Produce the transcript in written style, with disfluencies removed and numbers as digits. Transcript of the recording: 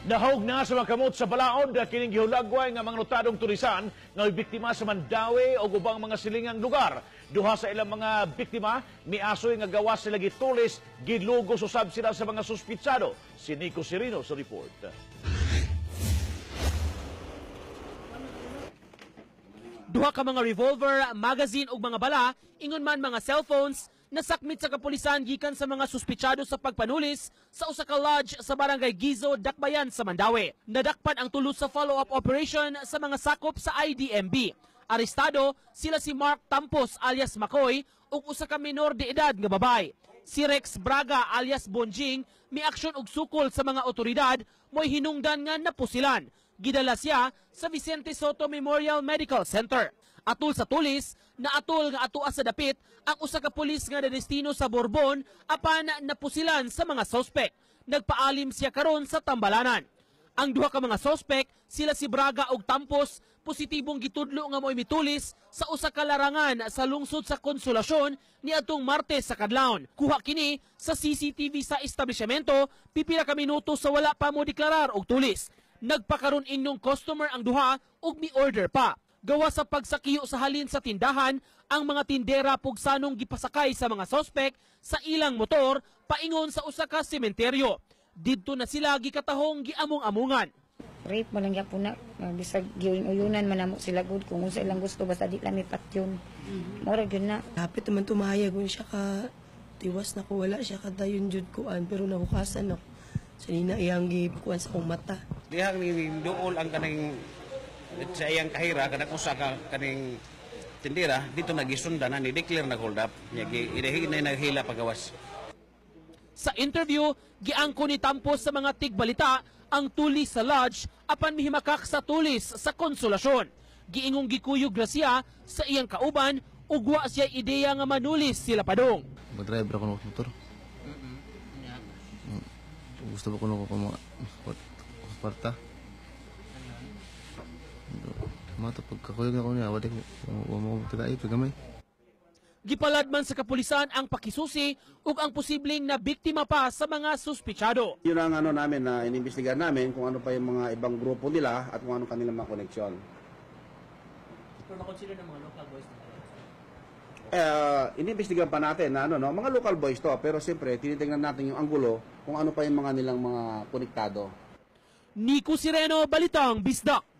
Nahog na sa mga kamot sa balaod kining gihulagway nga mga notadong tulisan nga biktima sa Mandawi o ubang mga silingang lugar. Duha sa ilang mga biktima miasoy nga gawas sila gitulis gilugos usab sila sa mga suspitsado. Si Nico Sirino sa report. Duha ka mga revolver, magazine ug mga bala, ingon man mga cellphones, nasakmit sa kapulisan gikan sa mga suspitsado sa pagpanulis sa usa ka lodge sa barangay Gizo, Dakbayan sa Mandawi. Nadakpan ang tulos sa follow-up operation sa mga sakop sa IDMB. Arestado sila si Mark Tampos alias Makoy ug usa ka minor de edad nga babay. Si Rex Braga alias Bonjing miaksyon og sukol sa mga otoridad mo'y hinungdan nga napusilan. Gidala siya sa Vicente Soto Memorial Medical Center. Atul sa tulis, naatol nga atua sa dapit ang usa ka pulis nga destino sa Borbon apan napusilan sa mga sospek. Nagpaalim siya karon sa tambalanan. Ang duha ka mga sospek, sila si Braga ug Tampos, positibong gitudlo nga mo'y mitulis sa usa ka larangan sa lungsod sa Konsolasyon niadtong Martes sa kadlawon. Kuha kini sa CCTV sa establishmento pipila ka minuto sa wala pa mo deklarar og tulis. Nagpakaroon inyong customer ang duha ug mi-order pa. Gawa sa pagsakiyo sa halin sa tindahan, ang mga tindera pugsanong gipasakay sa mga sospek sa ilang motor paingon sa usa ka sementeryo. Didto na sila gikatahong giamong-amungan. Rape mo lang yapon na, bisag giuyunan manamok sila good kung unsa ilang gusto basta di lang ipatyon. Mura gyud na. Hapit naman tumahayag siya ka tiwas na ko wala siya kadayon jud kuan pero nahukasan ako. Sanina iyang gipukuan sa akong mata. Dihang ni dool ang kaning sa iyang kahira kada usa ka kaning tindera dito nagisunda na ni declare na hold up nya giidahi na naghila pagawas. Sa interview, giangko ni Tampos sa mga tigbalita ang tulis sa lodge apan mihimakak sa tulis sa Konsolasyon. Giingong gikuyog ra siya sa iyang kauban ug wa siya ideya nga manulis sila padong. Mag-driver ako ng motor. Gusto ko ng mga kwarta. Mata pagkakuyog na ko niya, wala mo tadai pagamay. Gipaladman sa kapulisan ang pakisusi ug ang posibleng na biktima pa sa mga suspitsado. Yun ang namin na inimbestigahan namin kung ano pa yung mga ibang grupo nila at kung ano kanilang mga koneksyon. Pero na-consider ng mga local boys na inimbestigahan pa natin na mga local boys to, pero siyempre tinitingnan natin yung anggulo kung ano pa yung mga nilang mga konektado. Nico Sirino, Balitang Bisdak.